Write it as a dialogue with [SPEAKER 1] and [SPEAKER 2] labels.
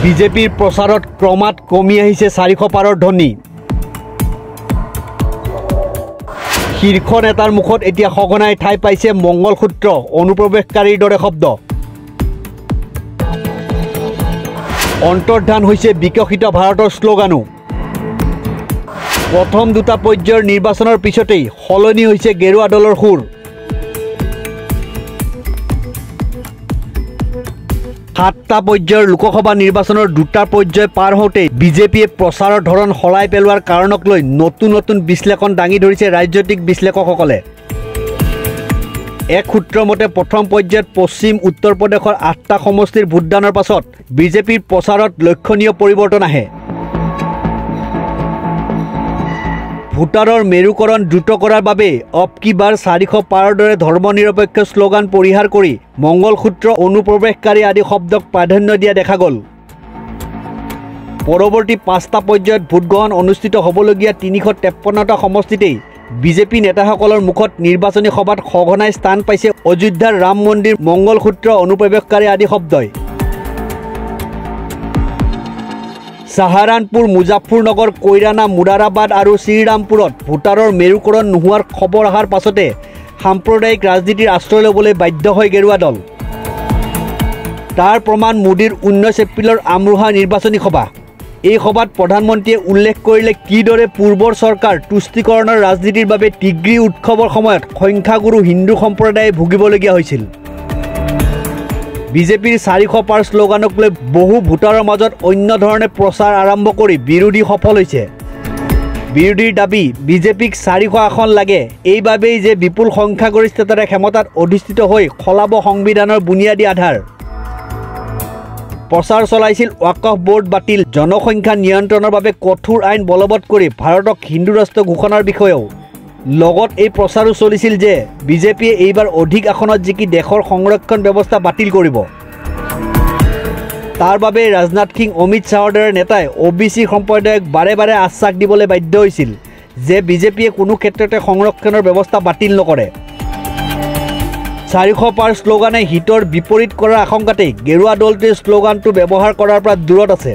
[SPEAKER 1] বিজেপিৰ প্ৰচাৰত ক্ৰমাৎ কমি আহিছে 400 পাৰৰ ধ্বনি। শীৰ্ষ নেতাৰ মুখত এতিয়া সঘনাই ঠাই পাইছে মংগলসূত্ৰ অনুপ্ৰৱেশকাৰীৰ দৰে শব্দ। অন্তৰ্ধান হৈছে বিকশিত ভাৰতৰ শ্লোগানো। প্ৰথম দুটা পৰ্যায়ৰ নিৰ্বাচনৰ পিছতেই সলনি হৈছে গেৰুৱা দলৰ সুৰ। 7টা পৰ্যায়ৰ লোকসভা নিৰ্বাচনৰ দুটা পৰ্যায় পাৰ হওঁতে বিজেপিয়ে প্ৰচাৰৰ ধৰণ সলাই পেলোৱাৰ কাৰণক লৈ নতুন নতুন বিশ্লেষণ দাঙি ধৰিছে ৰাজনৈতিক বিশ্লেষকসকলে। এক সূত্ৰৰ মতে প্ৰথম পৰ্যায়ত পশ্চিম উত্তৰ প্ৰদেশৰ 8টা সমষ্টিৰ ভোটদানৰ পাছত বিজেপিৰ প্ৰচাৰত লক্ষণীয় পৰিৱৰ্তন আহে। ভোটাৰৰ মেৰুকৰণ দ্ৰুত কৰাৰ বাবে অব কি বাৰ 400 পাৰৰ দৰে ধৰ্মনিৰপেক্ষ শ্লোগান পৰিহাৰ কৰি মংগলসূত্ৰ অনুপ্ৰৱেশকাৰী আদি শব্দক প্ৰাধান্য দিয়া দেখা গ'ল। পৰৱৰ্তী 5টা পৰ্যায়ত ভোটগ্ৰহণ অনুষ্ঠিত হ'বলগীয়া 353টা সমষ্টিতেই বিজেপি নেতাসকলৰ মুখত নিৰ্বাচনী সভাত সঘনাই স্থান পাইছে অযোধ্যাৰ ৰাম মন্দিৰ, মংগলসূত্ৰ অনুপ্ৰৱেশকাৰী আদি শব্দই। সাহাৰানপুৰ, মুজাফৰনগৰ, কৈৰানা, মুৰাদাবাদ আৰু শ্ৰীৰামপুৰত ভোটাৰৰ মেৰুকৰণ নোহোৱাৰ খবৰ অহাৰ পাছতে সাম্প্ৰদায়িক ৰাজনীতিৰ আশ্ৰয় ল'বলৈ বাধ্য হয় গেৰুৱা দল। তাৰ প্ৰমাণ মোদীৰ 19 এপ্ৰিলৰ আমৰোহা নিৰ্বাচনী সভা। এই সভাত প্ৰধানমন্ত্ৰীয়ে উল্লেখ কৰিলে কিদৰে পূৰ্বৰ চৰকাৰ তুষ্টিকৰণৰ ৰাজনীতিৰ বাবে টিগ্ৰী উৎসৱৰ সময়ত সংখ্যাগুৰু হিন্দু সম্প্ৰদায়ে ভুগিবলগীয়া হৈছিল। বিজেপিৰ 400 পাৰ শ্লোগানক লৈ বহু ভোটাৰৰ মাজত অন্য ধৰণে প্ৰচাৰ আৰম্ভ কৰি বিৰোধী সফল হৈছে। বিৰোধীৰ দাবী, বিজেপিক 400 আসন লাগে এইবাবেই যে বিপুল সংখ্যাগৰিষ্ঠতাৰে ক্ষমতাত অধিষ্ঠিত হৈ সলাব সংবিধানৰ বুনিয়াদী আধাৰ। প্ৰচাৰ চলাইছিল ৱাকফ বোৰ্ড বাতিল, জনসংখ্যা নিয়ন্ত্ৰণৰ বাবে কঠোৰ আইন বলবৎ কৰি ভাৰতক হিন্দু ৰাষ্ট্ৰ ঘোষণাৰ বিষয়েও। লগত এই প্ৰচাৰো চলিছিল যে বিজেপিয়ে এইবাৰ অধিক আসনত জিকি দেশৰ সংৰক্ষণ ব্যৱস্থা বাতিল কৰিব। তাৰ বাবে ৰাজনাথ সিং, অমিত শ্বাহৰ দৰে নেতাই OBC সম্প্ৰদায়ক বাৰে বাৰে আশ্বাস দিবলৈ বাধ্য হৈছিল যে বিজেপিয়ে কোনো ক্ষেত্ৰতে সংৰক্ষণৰ ব্যৱস্থা বাতিল নকৰে। 400 পাৰ শ্লোগানে হিতৰ বিপৰীত কৰাৰ আশংকাতেই গেৰুৱা দলটোৱে শ্লোগানটো ব্যৱহাৰ কৰাৰ পৰা দূৰত আছে।